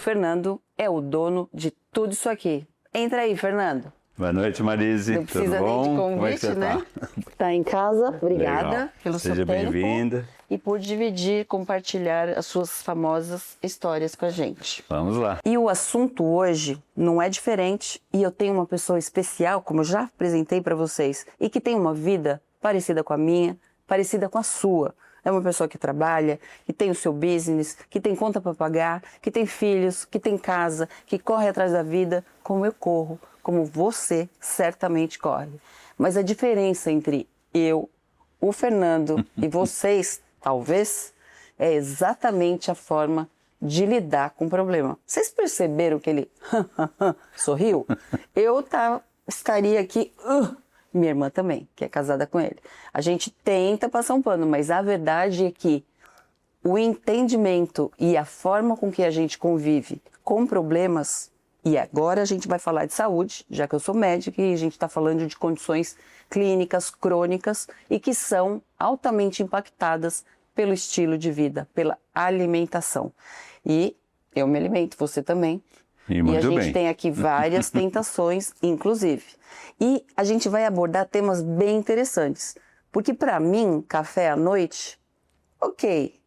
Fernando é o dono de tudo isso aqui. Entra aí, Fernando. Boa noite, Marise. Não precisa Tudo bom? nem de Como é que convite, você né? Tá em casa, obrigada Legal. pelo Seja seu tempo. bem-vinda. E por dividir, compartilhar as suas famosas histórias com a gente. Vamos lá. E o assunto hoje não é diferente, e eu tenho uma pessoa especial, como eu já apresentei para vocês, e que tem uma vida parecida com a minha, parecida com a sua. É uma pessoa que trabalha, que tem o seu business, que tem conta para pagar, que tem filhos, que tem casa, que corre atrás da vida, como eu corro, como você certamente corre. Mas a diferença entre eu, o Fernando e vocês, talvez, é exatamente a forma de lidar com o problema. Vocês perceberam que ele sorriu? Eu estaria aqui... minha irmã também, que é casada com ele. A gente tenta passar um pano, mas a verdade é que o entendimento e a forma com que a gente convive com problemas, e agora a gente vai falar de saúde, já que eu sou médica e a gente está falando de condições clínicas, crônicas e que são altamente impactadas pelo estilo de vida, pela alimentação. E eu me alimento, você também. E a muito gente bem. tem aqui várias tentações, inclusive. E a gente vai abordar temas bem interessantes. Porque para mim, café à noite, ok.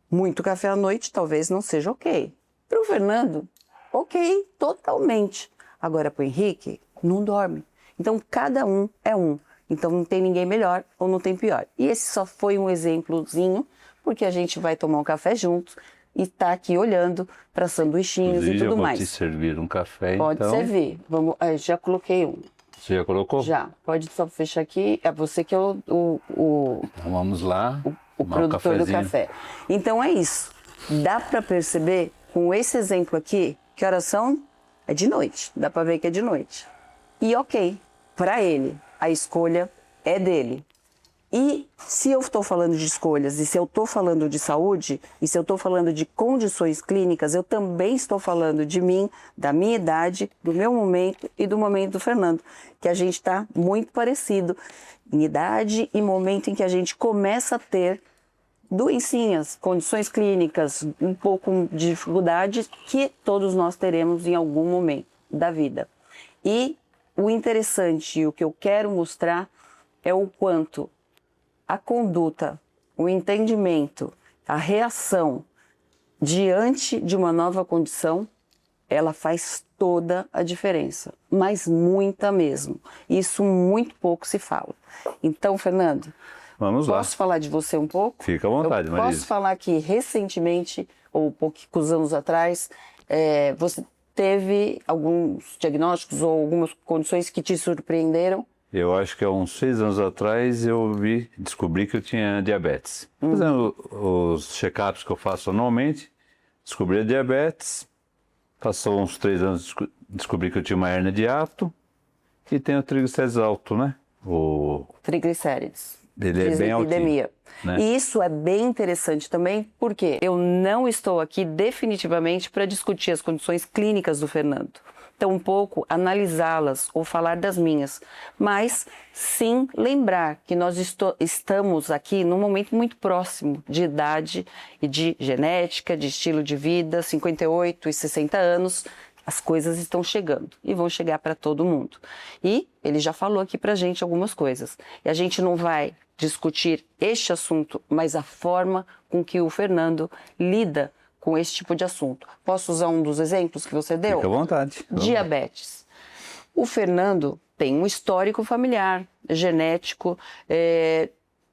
Muito café à noite talvez não seja ok. Para o Fernando, ok, totalmente. Agora para o Henrique, não dorme. Então cada um é um. Então não tem ninguém melhor ou não tem pior. E esse só foi um exemplozinho, porque a gente vai tomar um café juntos e tá aqui olhando para sanduichinhos e tudo mais. Pode servir um café, Pode então. servir. Vamos, já coloquei um. Você já colocou? Já. Pode só fechar aqui. É você que é Então vamos lá. o tomar um produtor do cafezinho. café. Então é isso. Dá para perceber com esse exemplo aqui que horas são? É de noite. Dá para ver que é de noite. E ok, para ele, a escolha é dele. E se eu estou falando de escolhas, e se eu estou falando de saúde, e se eu estou falando de condições clínicas, eu também estou falando de mim, da minha idade, do meu momento e do momento do Fernando, que a gente está muito parecido em idade e momento em que a gente começa a ter doencinhas, condições clínicas, um pouco de dificuldade que todos nós teremos em algum momento da vida. E o interessante, o que eu quero mostrar é o quanto a conduta, o entendimento, a reação diante de uma nova condição, ela faz toda a diferença, mas muita mesmo. Isso muito pouco se fala. Então, Fernando, Vamos lá. posso falar de você um pouco? Fica à vontade, Eu Marise. posso falar que recentemente, ou poucos anos atrás, você teve alguns diagnósticos ou algumas condições que te surpreenderam? Eu acho que há uns 6 anos atrás eu descobri que eu tinha diabetes. Fazendo os check-ups que eu faço anualmente, descobri a diabetes. Passou uns 3 anos, descobri que eu tinha uma hérnia de hiato e tenho triglicérides alto, né? Triglicérides. Ele é bem altinho, Dislipidemia. né? E isso é bem interessante também, porque eu não estou aqui definitivamente para discutir as condições clínicas do Fernando. Tampouco analisá-las ou falar das minhas, mas sim lembrar que nós estamos aqui num momento muito próximo de idade e de genética, de estilo de vida, 58 e 60 anos, as coisas estão chegando e vão chegar para todo mundo. E ele já falou aqui para a gente algumas coisas. E a gente não vai discutir este assunto, mas a forma com que o Fernando lida com esse tipo de assunto. Posso usar um dos exemplos que você deu? Fica à vontade. Diabetes. O Fernando tem um histórico familiar, genético,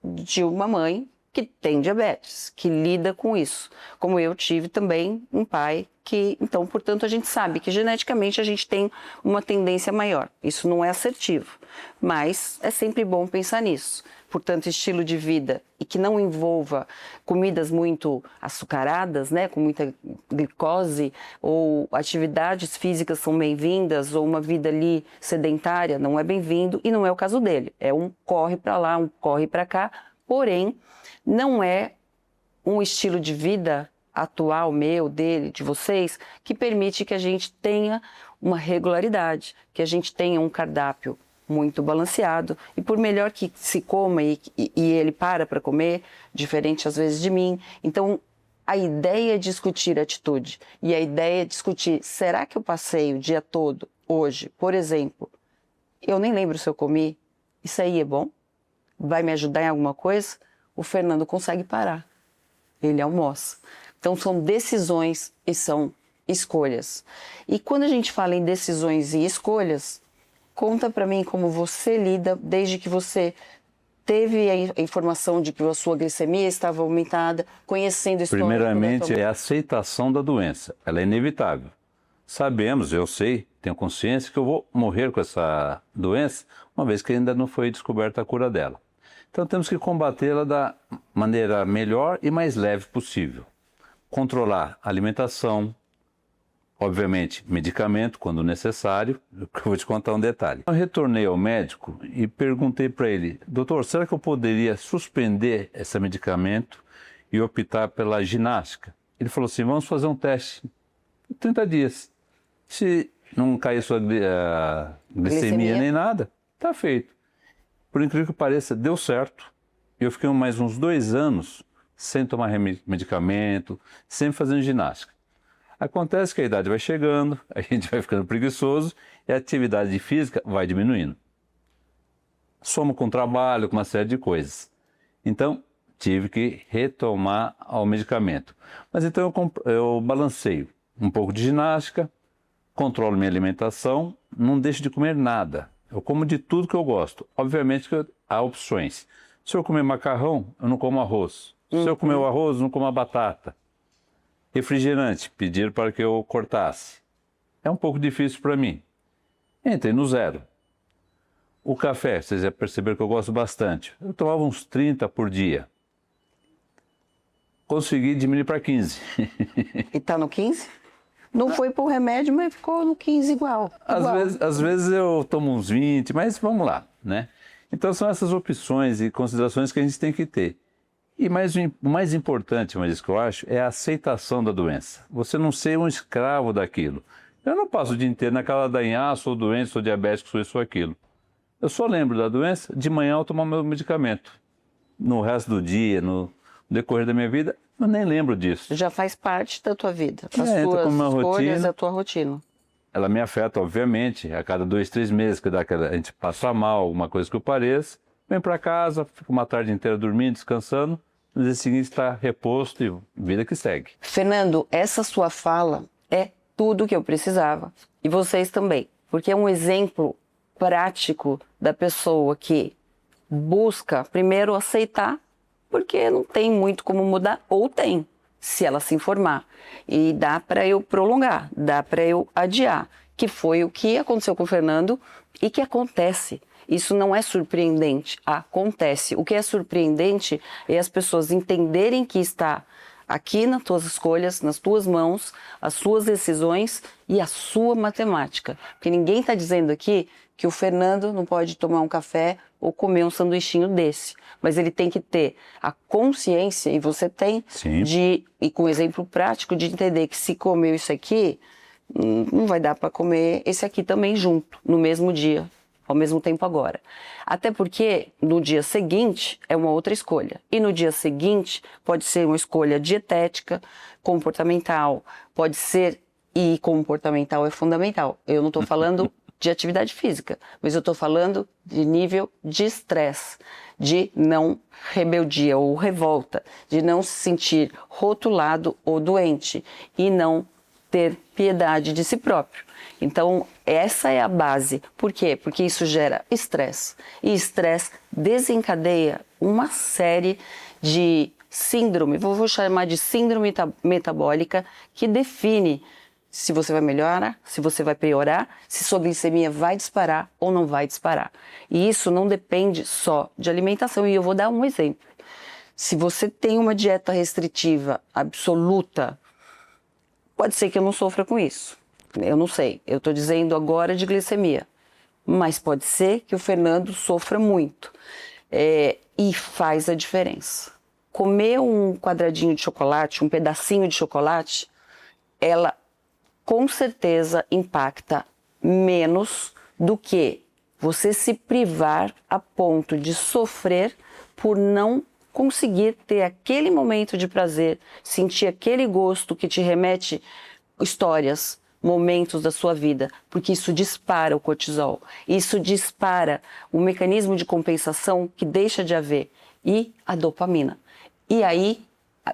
de uma mãe que tem diabetes, que lida com isso. Como eu tive também um pai que, então, portanto, a gente sabe que geneticamente a gente tem uma tendência maior. Isso não é assertivo, mas é sempre bom pensar nisso. Portanto, estilo de vida e que não envolva comidas muito açucaradas, né, com muita glicose, ou atividades físicas são bem-vindas, ou uma vida ali sedentária não é bem-vindo, e não é o caso dele. É um corre para lá, um corre para cá, porém, não é um estilo de vida atual, meu, dele, de vocês, que permite que a gente tenha uma regularidade, que a gente tenha um cardápio muito balanceado, e por melhor que se coma e ele para comer, diferente às vezes de mim, então A ideia é discutir atitude. E a ideia é discutir, será que eu passei o dia todo, hoje, por exemplo, eu nem lembro se eu comi, isso aí é bom? Vai me ajudar em alguma coisa? O Fernando consegue parar. Ele almoça. Então são decisões e são escolhas. E quando a gente fala em decisões e escolhas, conta pra mim como você lida desde que você teve a informação de que a sua glicemia estava aumentada, conhecendo a história. Primeiramente, é a aceitação da doença. Ela é inevitável. Sabemos, eu sei, tenho consciência que eu vou morrer com essa doença, uma vez que ainda não foi descoberta a cura dela. Então temos que combatê-la da maneira melhor e mais leve possível. Controlar a alimentação, obviamente medicamento quando necessário. Eu vou te contar um detalhe. Eu retornei ao médico e perguntei para ele, doutor, será que eu poderia suspender esse medicamento e optar pela ginástica? Ele falou assim, vamos fazer um teste, 30 dias. Se não cair sua glicemia nem nada, tá feito. Por incrível que pareça, deu certo. Eu fiquei mais uns 2 anos sem tomar medicamento, sempre fazendo ginástica. Acontece que a idade vai chegando, a gente vai ficando preguiçoso e a atividade física vai diminuindo. Soma com trabalho, com uma série de coisas. Então, tive que retomar o medicamento. Mas então eu balanceio um pouco de ginástica, controlo minha alimentação, não deixo de comer nada. Eu como de tudo que eu gosto. Obviamente que há opções. Se eu comer macarrão, eu não como arroz. Se eu comer o arroz, eu não como a batata. Refrigerante, pediram para que eu cortasse. É um pouco difícil para mim. Entrei no 0. O café, vocês já perceberam que eu gosto bastante. Eu tomava uns 30 por dia. Consegui diminuir para 15. E tá no 15? Não foi por remédio, mas ficou no 15 igual. Às vezes eu tomo uns 20, mas vamos lá, né? Então são essas opções e considerações que a gente tem que ter. E o mais importante, mas que eu acho, é a aceitação da doença. Você não ser um escravo daquilo. Eu não passo o dia inteiro naquela ladainha, sou doente, sou diabético, sou isso ou aquilo. Eu só lembro da doença, de manhã eu tomo meu medicamento. No resto do dia, no decorrer da minha vida, eu nem lembro disso. Já faz parte da tua vida. As entra tuas como uma escolhas, rotina. a tua rotina. Ela me afeta, obviamente, a cada 2, 3 meses, que a gente passa mal, alguma coisa que eu pareça. Vem para casa, fica uma tarde inteira dormindo, descansando. No dia seguinte está reposto e vida que segue. Fernando, essa sua fala é tudo que eu precisava. E vocês também. Porque é um exemplo prático da pessoa que busca primeiro aceitar, porque não tem muito como mudar, ou tem, se ela se informar. E dá para eu prolongar, dá para eu adiar, que foi o que aconteceu com o Fernando e que acontece. Isso não é surpreendente, acontece. O que é surpreendente é as pessoas entenderem que está aqui nas tuas escolhas, nas tuas mãos, as suas decisões e a sua matemática. Porque ninguém está dizendo aqui que o Fernando não pode tomar um café ou comer um sanduichinho desse. Mas ele tem que ter a consciência, e você tem, e com exemplo prático, de entender que se comeu isso aqui, não vai dar para comer esse aqui também junto, no mesmo dia. Ao mesmo tempo agora. Até porque no dia seguinte é uma outra escolha. E no dia seguinte pode ser uma escolha dietética, comportamental, pode ser, e comportamental é fundamental. Eu não estou falando de atividade física, mas eu estou falando de nível de estresse, de não rebeldia ou revolta, de não se sentir rotulado ou doente e não ter piedade de si próprio. Então, essa é a base. Por quê? Porque isso gera estresse. E estresse desencadeia uma série de síndrome, vou chamar de síndrome metabólica, que define se você vai melhorar, se você vai piorar, se sua glicemia vai disparar ou não vai disparar. E isso não depende só de alimentação. E eu vou dar um exemplo. Se você tem uma dieta restritiva absoluta, pode ser que eu não sofra com isso. Eu não sei. Eu estou dizendo agora de glicemia. Mas pode ser que o Fernando sofra muito. E faz a diferença. Comer um quadradinho de chocolate, um pedacinho de chocolate, ela com certeza impacta menos do que você se privar a ponto de sofrer por não conseguir ter aquele momento de prazer, sentir aquele gosto que te remete histórias, momentos da sua vida, porque isso dispara o cortisol, isso dispara o mecanismo de compensação que deixa de haver e a dopamina. E aí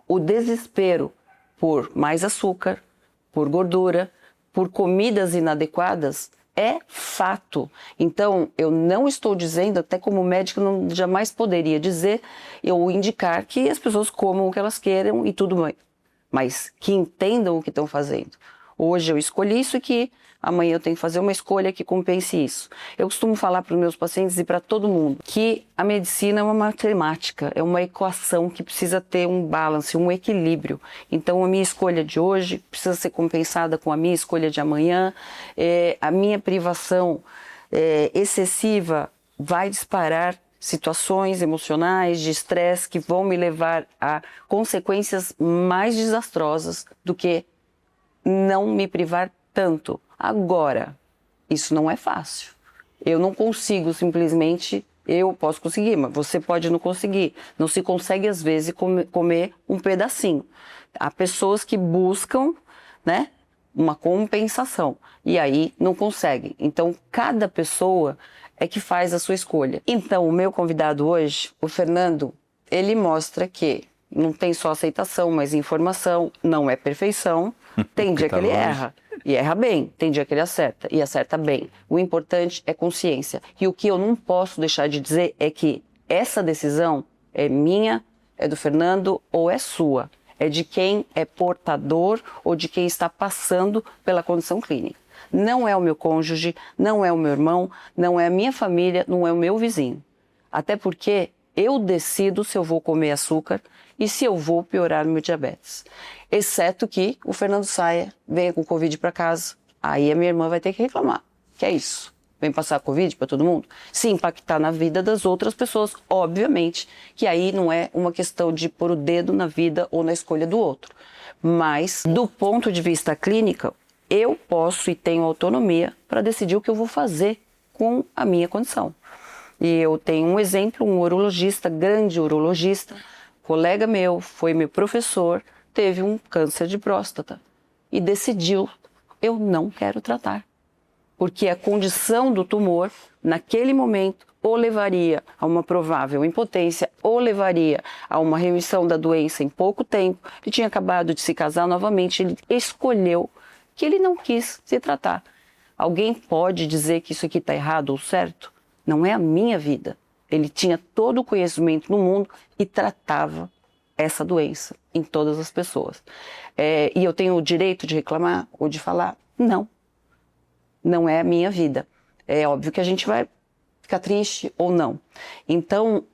o desespero por mais açúcar, por gordura, por comidas inadequadas é fato. Então, eu não estou dizendo, até como médica, não jamais poderia dizer ou indicar que as pessoas comam o que elas queiram e tudo bem, mas que entendam o que estão fazendo. Hoje eu escolhi isso aqui, amanhã eu tenho que fazer uma escolha que compense isso. Eu costumo falar para os meus pacientes e para todo mundo que a medicina é uma matemática, é uma equação que precisa ter um balance, um equilíbrio. Então a minha escolha de hoje precisa ser compensada com a minha escolha de amanhã. A minha privação excessiva vai disparar situações emocionais de estresse que vão me levar a consequências mais desastrosas do que não me privar tanto. Agora, isso não é fácil. Eu não consigo simplesmente, eu posso conseguir, mas você pode não conseguir. Não se consegue, às vezes, comer um pedacinho. Há pessoas que buscam, né, uma compensação e aí não conseguem. Então, cada pessoa é que faz a sua escolha. Então, o meu convidado hoje, o Fernando, ele mostra que não tem só aceitação, mas informação, não é perfeição. Tem dia que ele erra, e erra bem. Tem dia que ele acerta, e acerta bem. O importante é consciência. E o que eu não posso deixar de dizer é que essa decisão é minha, é do Fernando ou é sua. É de quem é portador ou de quem está passando pela condição clínica. Não é o meu cônjuge, não é o meu irmão, não é a minha família, não é o meu vizinho. Até porque eu decido se eu vou comer açúcar e se eu vou piorar meu diabetes. Exceto que o Fernando saia, venha com Covid para casa, aí a minha irmã vai ter que reclamar. Que é isso? Vem passar Covid para todo mundo? Se impactar na vida das outras pessoas, obviamente, que aí não é uma questão de pôr o dedo na vida ou na escolha do outro. Mas, do ponto de vista clínico, eu posso e tenho autonomia para decidir o que eu vou fazer com a minha condição. E eu tenho um exemplo, um urologista, grande urologista, colega meu, foi meu professor, teve um câncer de próstata e decidiu, eu não quero tratar. Porque a condição do tumor, naquele momento, ou levaria a uma provável impotência, ou levaria a uma remissão da doença em pouco tempo. Ele tinha acabado de se casar novamente, ele escolheu que ele não quis se tratar. Alguém pode dizer que isso aqui está errado ou certo? Não é a minha vida. Ele tinha todo o conhecimento no mundo e tratava essa doença em todas as pessoas. E eu tenho o direito de reclamar ou de falar? Não. Não é a minha vida. É óbvio que a gente vai ficar triste ou não. Então,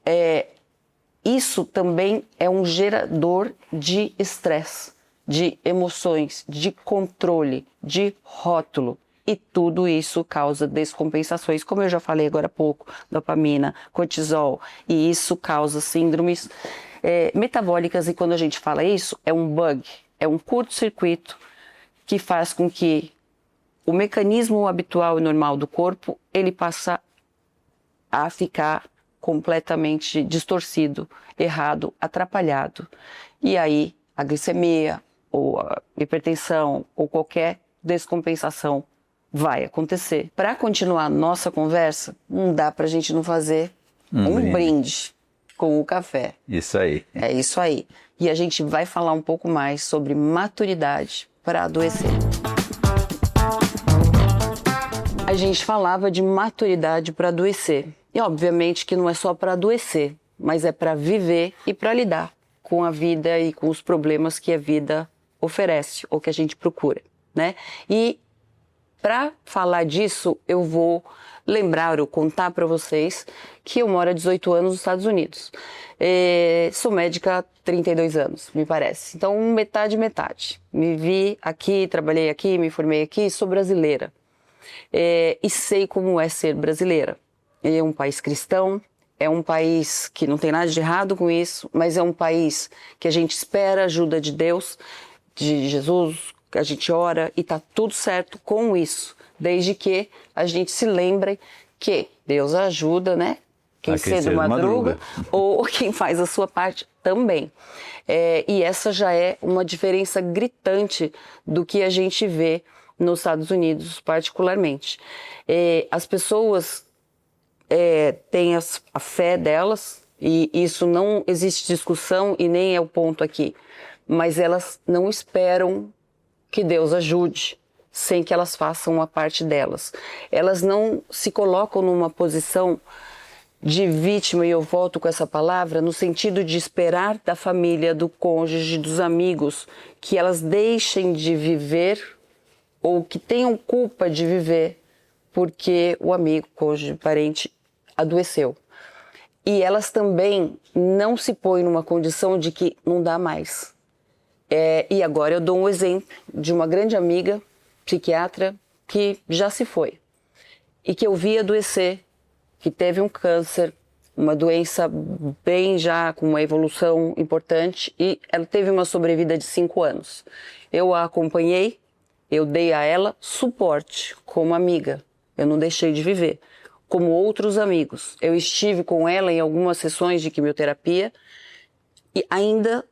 isso também é um gerador de estresse, de emoções, de controle, de rótulo. E tudo isso causa descompensações, como eu já falei agora há pouco, dopamina, cortisol, e isso causa síndromes metabólicas. E quando a gente fala isso, é um bug, é um curto-circuito que faz com que o mecanismo habitual e normal do corpo, ele passa a ficar completamente distorcido, errado, atrapalhado. E aí a glicemia, ou a hipertensão, ou qualquer descompensação vai acontecer. Para continuar a nossa conversa, não dá para a gente não fazer um brinde com o café. Isso aí. É isso aí. E a gente vai falar um pouco mais sobre maturidade para adoecer. A gente falava de maturidade para adoecer. E obviamente que não é só para adoecer, mas é para viver e para lidar com a vida e com os problemas que a vida oferece ou que a gente procura, né? E para falar disso, eu vou lembrar ou contar para vocês que eu moro há 18 anos nos Estados Unidos. Sou médica há 32 anos, me parece. Então, metade, metade. Me vi aqui, trabalhei aqui, me formei aqui, sou brasileira. E sei como é ser brasileira. É um país cristão, é um país que não tem nada de errado com isso, mas é um país que a gente espera a ajuda de Deus, de Jesus, a gente ora e tá tudo certo com isso, desde que a gente se lembre que Deus ajuda, né? quem cedo madruga, ou quem faz a sua parte também. E essa já é uma diferença gritante do que a gente vê nos Estados Unidos, particularmente. As pessoas têm a fé delas, e isso não existe discussão e nem é o ponto aqui, mas elas não esperam que Deus ajude sem que elas façam a parte delas. Elas não se colocam numa posição de vítima, e eu volto com essa palavra, no sentido de esperar da família, do cônjuge, dos amigos, que elas deixem de viver ou que tenham culpa de viver porque o amigo, cônjuge, parente adoeceu. E elas também não se põem numa condição de que não dá mais. E agora eu dou um exemplo de uma grande amiga, psiquiatra, que já se foi e que eu vi adoecer, que teve um câncer, uma doença bem já com uma evolução importante, e ela teve uma sobrevida de 5 anos. Eu a acompanhei, eu dei a ela suporte como amiga, eu não deixei de viver. Como outros amigos, eu estive com ela em algumas sessões de quimioterapia, e ainda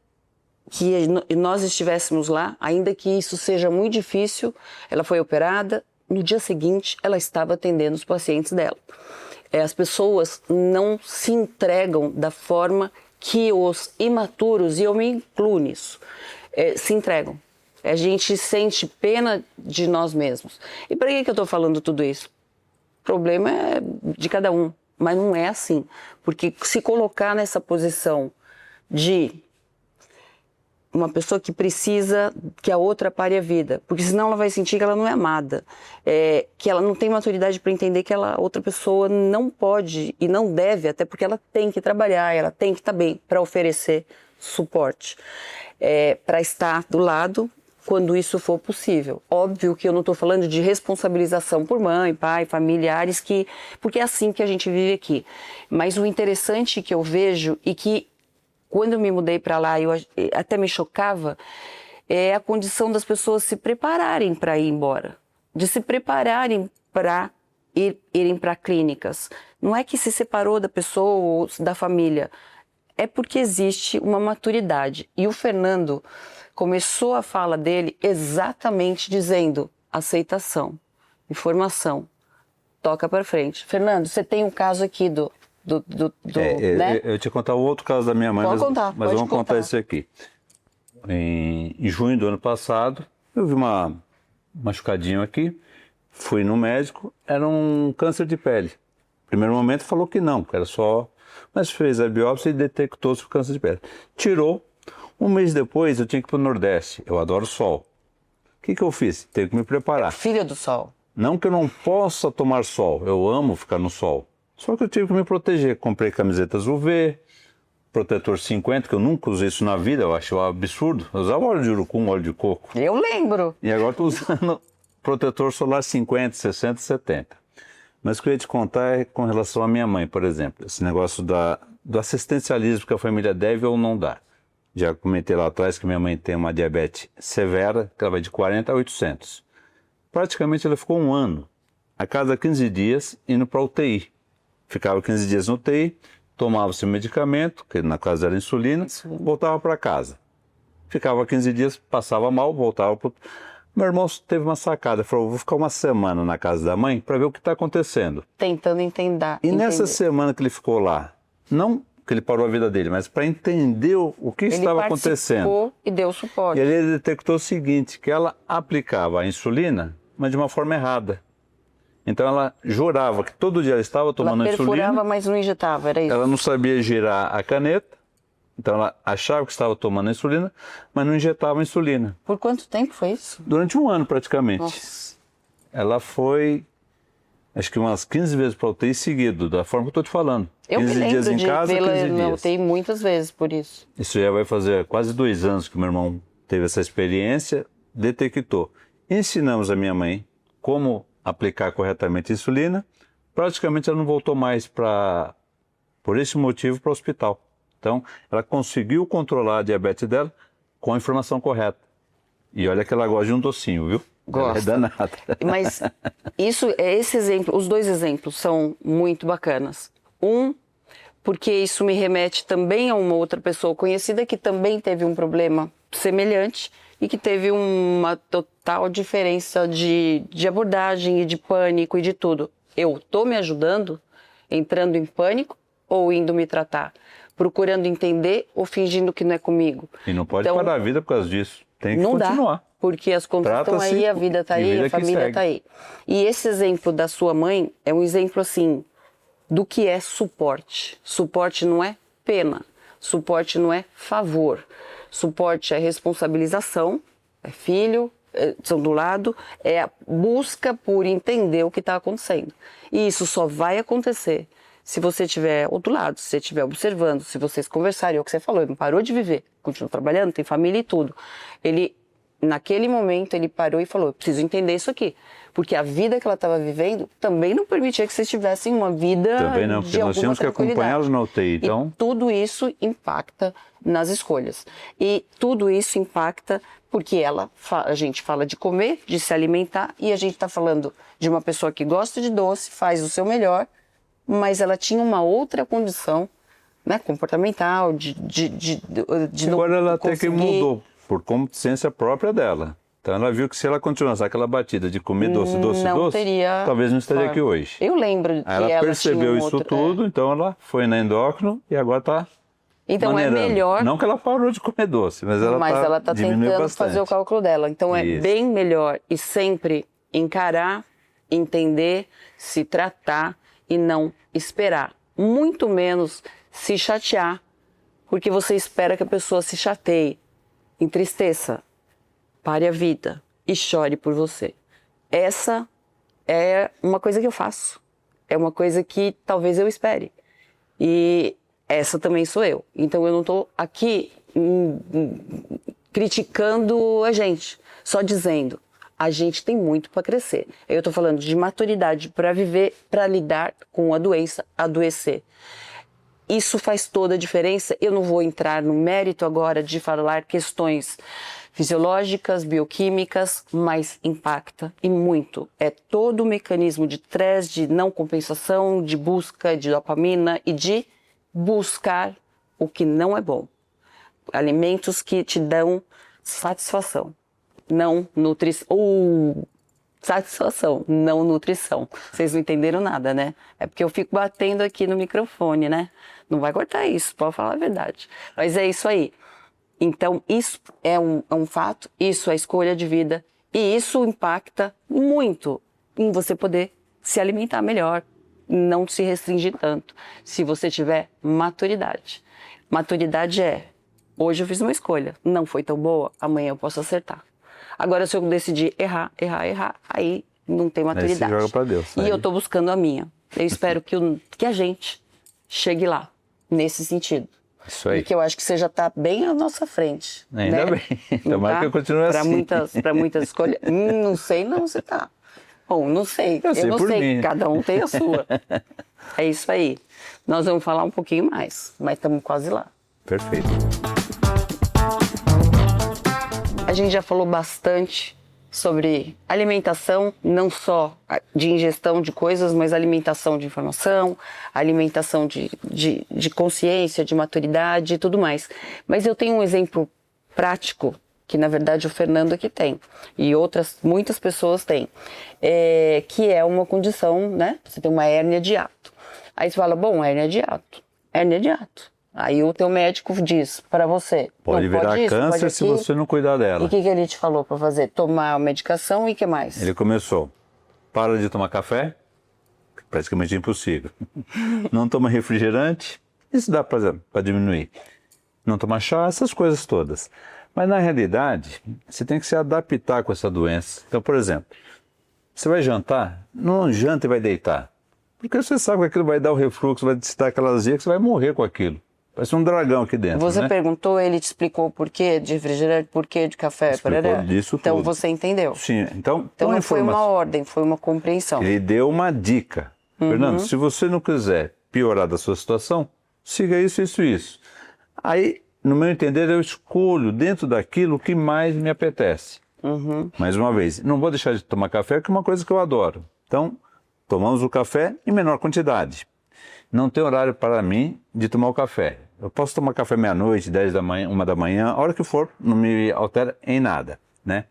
que nós estivéssemos lá, ainda que isso seja muito difícil, ela foi operada, no dia seguinte ela estava atendendo os pacientes dela. As pessoas não se entregam da forma que os imaturos, e eu me incluo nisso, se entregam. A gente sente pena de nós mesmos. E para que eu estou falando tudo isso? O problema é de cada um, mas não é assim. Porque se colocar nessa posição de uma pessoa que precisa que a outra pare a vida, porque senão ela vai sentir que ela não é amada, que ela não tem maturidade para entender que a outra pessoa não pode e não deve, até porque ela tem que trabalhar, ela tem que estar bem para oferecer suporte, para estar do lado quando isso for possível. Óbvio que eu não estou falando de responsabilização por mãe, pai, familiares, porque é assim que a gente vive aqui. Mas o interessante que eu vejo e que quando eu me mudei para lá, até me chocava, é a condição das pessoas se prepararem para ir embora, de se prepararem para irem para clínicas. Não é que se separou da pessoa ou da família, é porque existe uma maturidade. E o Fernando começou a fala dele exatamente dizendo aceitação, informação, toca para frente. Fernando, você tem um caso aqui né? Eu te contar o outro caso da minha mãe, mas vamos contar esse aqui. Em junho do ano passado, eu vi uma machucadinho aqui, fui no médico, era um câncer de pele. Primeiro momento falou que não, que era só... Mas fez a biópsia e detectou-se o câncer de pele. Tirou. Um mês depois eu tinha que ir para o Nordeste, eu adoro sol. O que eu fiz? Tenho que me preparar. Filha do sol. Não que eu não possa tomar sol, eu amo ficar no sol. Só que eu tive que me proteger. Comprei camisetas UV, protetor 50, que eu nunca usei isso na vida, eu acho absurdo. Eu usava óleo de urucum, óleo de coco. Eu lembro. E agora estou usando protetor solar 50, 60, 70. Mas o que eu ia te contar é com relação à minha mãe, por exemplo. Esse negócio do assistencialismo que a família deve ou não dá. Já comentei lá atrás que minha mãe tem uma diabetes severa, que ela vai de 40 a 800. Praticamente ela ficou 1 ano, a cada 15 dias, indo para a UTI. Ficava 15 dias no UTI, tomava seu medicamento, que na casa era insulina, voltava para casa. Ficava 15 dias, passava mal, voltava para... Meu irmão teve uma sacada, falou, vou ficar 1 semana na casa da mãe para ver o que está acontecendo. Tentando entender. E nessa semana que ele ficou lá, não que ele parou a vida dele, mas para entender o que estava acontecendo. Ele participou e deu suporte. E ele detectou o seguinte, que ela aplicava a insulina, mas de uma forma errada. Então ela jurava que todo dia ela estava tomando ela insulina. Ela perfurava, mas não injetava, era isso? Ela não sabia girar a caneta, então ela achava que estava tomando insulina, mas não injetava insulina. Por quanto tempo foi isso? Durante 1 ano praticamente. Nossa. Ela foi, acho que umas 15 vezes para a UTI seguido, da forma que eu estou te falando. Eu 15 me lembro dias em de casa, 15 vê-la dias. na UTI muitas vezes por isso. Isso já vai fazer quase 2 anos que meu irmão teve essa experiência, detectou. Ensinamos a minha mãe como aplicar corretamente a insulina, praticamente ela não voltou mais por esse motivo para o hospital. Então, ela conseguiu controlar a diabetes dela com a informação correta. E olha que ela gosta de um docinho, viu? Gosta. Ela é danada. Mas esse exemplo, os 2 exemplos são muito bacanas. Um porque isso me remete também a uma outra pessoa conhecida que também teve um problema semelhante e que teve uma total diferença de abordagem e de pânico e de tudo. Eu estou me ajudando, entrando em pânico ou indo me tratar? Procurando entender ou fingindo que não é comigo? E não pode Então, parar a vida por causa disso. Tem que não continuar. dá, porque as contas estão Trata-se aí, a vida está e aí, vida a que família segue. está aí. E esse exemplo da sua mãe é um exemplo assim do que é suporte. Suporte não é pena, suporte não é favor, suporte é responsabilização, é filho, são do lado, é a busca por entender o que está acontecendo. E isso só vai acontecer se você estiver do lado, se você estiver observando, se vocês conversarem, é o que você falou, ele não parou de viver, continua trabalhando, tem família e tudo. Ele, naquele momento, ele parou e falou, eu preciso entender isso aqui. Porque a vida que ela estava vivendo também não permitia que vocês tivessem uma vida Também não, porque de nós tínhamos que acompanhá-los na UTI, então... E tudo isso impacta nas escolhas. E tudo isso impacta porque a gente fala de comer, de se alimentar, e a gente está falando de uma pessoa que gosta de doce, faz o seu melhor, mas ela tinha uma outra condição, né, comportamental, de Agora ela até que conseguir... mudou, por consciência própria dela. Então ela viu que se ela continuasse aquela batida de comer doce, teria talvez não estaria forma. aqui hoje. Eu lembro que Aí ela percebeu tinha um isso outro, tudo, então ela foi na endócrino e agora está Então maneirando. é melhor... Não que ela parou de comer doce, mas ela está tentando bastante. fazer o cálculo dela. Então é Isso. bem melhor e sempre encarar, entender, se tratar e não esperar. Muito menos se chatear, porque você espera que a pessoa se chateie, entristeça, pare a vida e chore por você. Essa é uma coisa que eu faço. É uma coisa que talvez eu espere. E essa também sou eu. Então eu não estou aqui criticando a gente, só dizendo, a gente tem muito para crescer. Eu estou falando de maturidade para viver, para lidar com a doença, adoecer. Isso faz toda a diferença. Eu não vou entrar no mérito agora de falar questões fisiológicas, bioquímicas, mas impacta e muito. É todo o mecanismo de estresse, de não compensação, de busca de dopamina e de buscar o que não é bom. Alimentos que te dão satisfação, não nutrição. Satisfação, não nutrição. Vocês não entenderam nada, né? É porque eu fico batendo aqui no microfone, né? Não vai cortar isso, pode falar a verdade. Mas é isso aí. Então, isso é um fato, isso é escolha de vida e isso impacta muito em você poder se alimentar melhor, não se restringir tanto, se você tiver maturidade. Maturidade é, hoje eu fiz uma escolha, não foi tão boa, amanhã eu posso acertar. Agora, se eu decidir errar, aí não tem maturidade. Aí você joga pra Deus. E eu estou buscando a minha. Eu espero que a gente chegue lá, nesse sentido. Isso aí. E que eu acho que você já está bem à nossa frente. Ainda né? bem. Tomara que eu continue assim. Para muitas escolhas. Não sei, não, você tá. Bom, não sei. Eu sei não por sei. mim. Cada um tem a sua. É isso aí. Nós vamos falar um pouquinho mais, mas estamos quase lá. Perfeito. A gente já falou bastante sobre alimentação, não só de ingestão de coisas, mas alimentação de informação, alimentação de consciência, de maturidade e tudo mais. Mas eu tenho um exemplo prático, que na verdade o Fernando aqui tem, e muitas pessoas têm, que é uma condição, né? Você tem uma hérnia de hiato. Aí você fala, bom, hérnia de hiato. Aí o teu médico diz para você... Pode virar câncer se você não cuidar dela. E o que ele te falou para fazer? Tomar a medicação e o que mais? Ele começou. Para de tomar café, praticamente impossível. Não toma refrigerante, isso dá para diminuir. Não toma chá, essas coisas todas. Mas na realidade, você tem que se adaptar com essa doença. Então, por exemplo, você vai jantar, não janta e vai deitar. Porque você sabe que aquilo vai dar o refluxo, vai te dar aquela azia, que você vai morrer com aquilo. Parece um dragão aqui dentro, Você né? perguntou, ele te explicou o porquê de refrigerante, porquê de café, Explicou disso então tudo. você entendeu. Sim, então Não foi uma ordem, foi uma compreensão. Ele deu uma dica. Fernando, se você não quiser piorar da sua situação, siga isso, isso, isso. Aí, no meu entender, eu escolho dentro daquilo que mais me apetece. Mais uma vez, não vou deixar de tomar café, que é uma coisa que eu adoro. Então, tomamos o café em menor quantidade. não tem horário para mim de tomar o café. Eu posso tomar café meia-noite, 10 da manhã, 1 da manhã, a hora que for, não me altera em nada, né?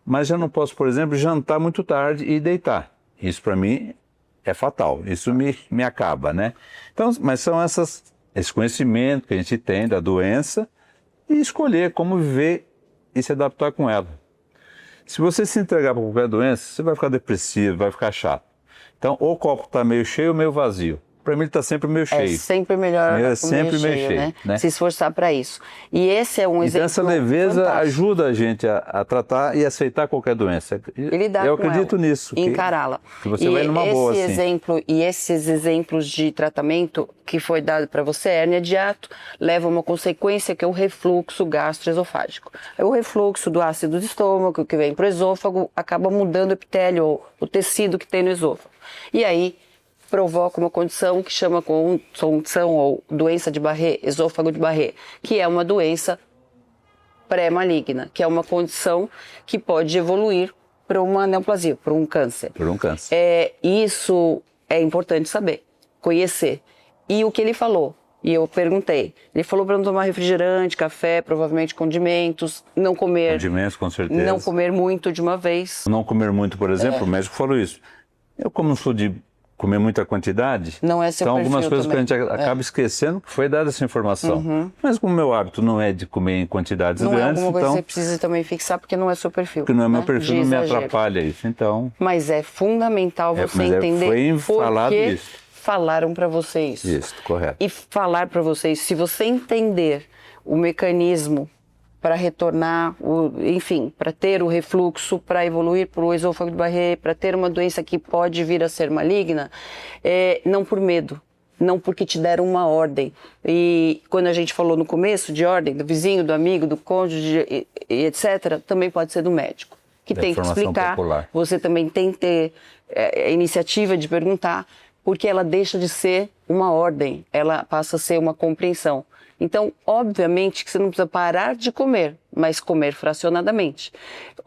Mas eu não posso, por exemplo, jantar muito tarde e deitar. Isso para mim é fatal, isso me acaba, né? Então, mas são esse conhecimento que a gente tem da doença e escolher como viver e se adaptar com ela. Se você se entregar para qualquer doença, você vai ficar depressivo, vai ficar chato. Então, ou o copo está meio cheio ou meio vazio. Para mim, ele está sempre meio cheio. É sempre melhor É o sempre meio cheio, né? Se esforçar para isso. E esse é um Então, exemplo essa leveza fantástico. ajuda a gente a tratar e aceitar qualquer doença. E lidar Eu com acredito ela, nisso. encará-la. Que você vai numa boa, assim. E esses exemplos de tratamento que foi dado para você, hérnia de hiato, leva a uma consequência que é o refluxo gastroesofágico. O refluxo do ácido do estômago que vem para o esôfago acaba mudando o epitélio, ou o tecido que tem no esôfago. E aí provoca uma condição que chama condição ou doença de Barré, esôfago de Barré, que é uma doença pré-maligna, que é uma condição que pode evoluir para uma neoplasia, para um câncer. Por um câncer. Isso é importante saber, conhecer. E o que ele falou? E eu perguntei. Ele falou para não tomar refrigerante, café, provavelmente condimentos, não comer. Condimentos, com certeza. Não comer muito de uma vez. Não comer muito, por exemplo, o médico falou isso. Eu, como não sou de comer muita quantidade, Não é seu então algumas perfil coisas também. que a gente acaba esquecendo que foi dada essa informação. Mas como o meu hábito não é de comer em quantidades Não é grandes, alguma coisa então, que você precisa também fixar, porque não é seu perfil. porque não é meu né? perfil, De não me exagero. atrapalha isso. Então, Mas é fundamental você mas entender foi falado por que isso. falaram para você isso. isso, correto. E falar para vocês, se você entender o mecanismo para retornar, enfim, para ter o refluxo, para evoluir para o esôfago de Barré, para ter uma doença que pode vir a ser maligna, não por medo, não porque te deram uma ordem. E quando a gente falou no começo de ordem, do vizinho, do amigo, do cônjuge, e etc., também pode ser do médico, que Da tem que informação explicar. popular. Você também tem que ter a iniciativa de perguntar, porque ela deixa de ser uma ordem, ela passa a ser uma compreensão. Então, obviamente que você não precisa parar de comer, mas comer fracionadamente.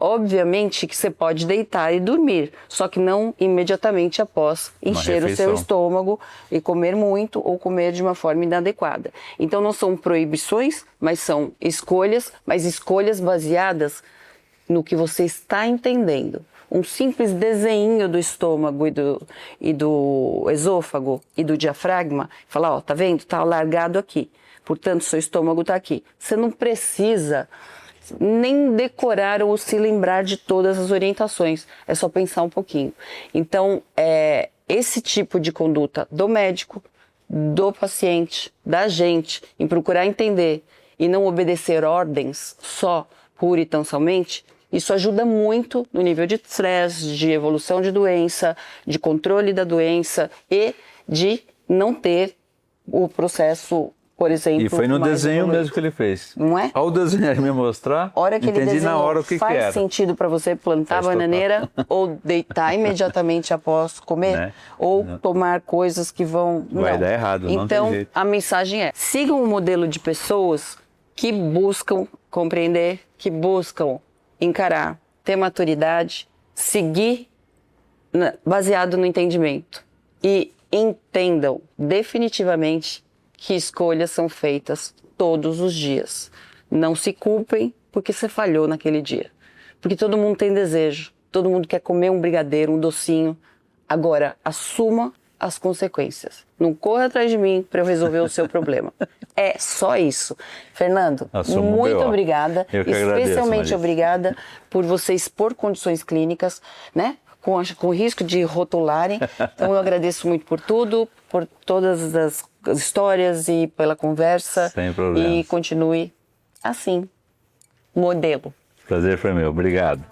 Obviamente que você pode deitar e dormir, só que não imediatamente após encher o seu refeição. estômago e comer muito ou comer de uma forma inadequada. Então, não são proibições, mas são escolhas, mas escolhas baseadas no que você está entendendo. Um simples desenho do estômago e do esôfago e do diafragma, falar, ó, tá vendo? Tá largado aqui. Portanto, seu estômago está aqui. Você não precisa nem decorar ou se lembrar de todas as orientações. É só pensar um pouquinho. Então, esse tipo de conduta do médico, do paciente, da gente, em procurar entender e não obedecer ordens só, pura e tão somente, isso ajuda muito no nível de estresse, de evolução de doença, de controle da doença e de não ter o processo, por exemplo, E foi no mais desenho evoluído. mesmo que ele fez. Não é? Ao desenhar e me mostrar, Hora que ele entendi desenhou, na hora o que faz era. sentido para você plantar Faz total. bananeira ou deitar imediatamente após comer? Né? Ou tomar coisas que vão... Vai dar errado, não tem Então, jeito. a mensagem é, sigam um modelo de pessoas que buscam compreender, que buscam encarar, ter maturidade, seguir baseado no entendimento. E entendam definitivamente que escolhas são feitas todos os dias. Não se culpem porque você falhou naquele dia. Porque todo mundo tem desejo, todo mundo quer comer um brigadeiro, um docinho. Agora, assuma as consequências. Não corra atrás de mim para eu resolver o seu problema. É só isso. Fernando, Assuma o muito BO. obrigada. Eu que agradeço, Especialmente Marisa. obrigada por você expor condições clínicas, né? Com risco de rotularem. Então eu agradeço muito por tudo, por todas as histórias e pela conversa. Sem problema. E continue assim, modelo. Prazer foi meu. Obrigado.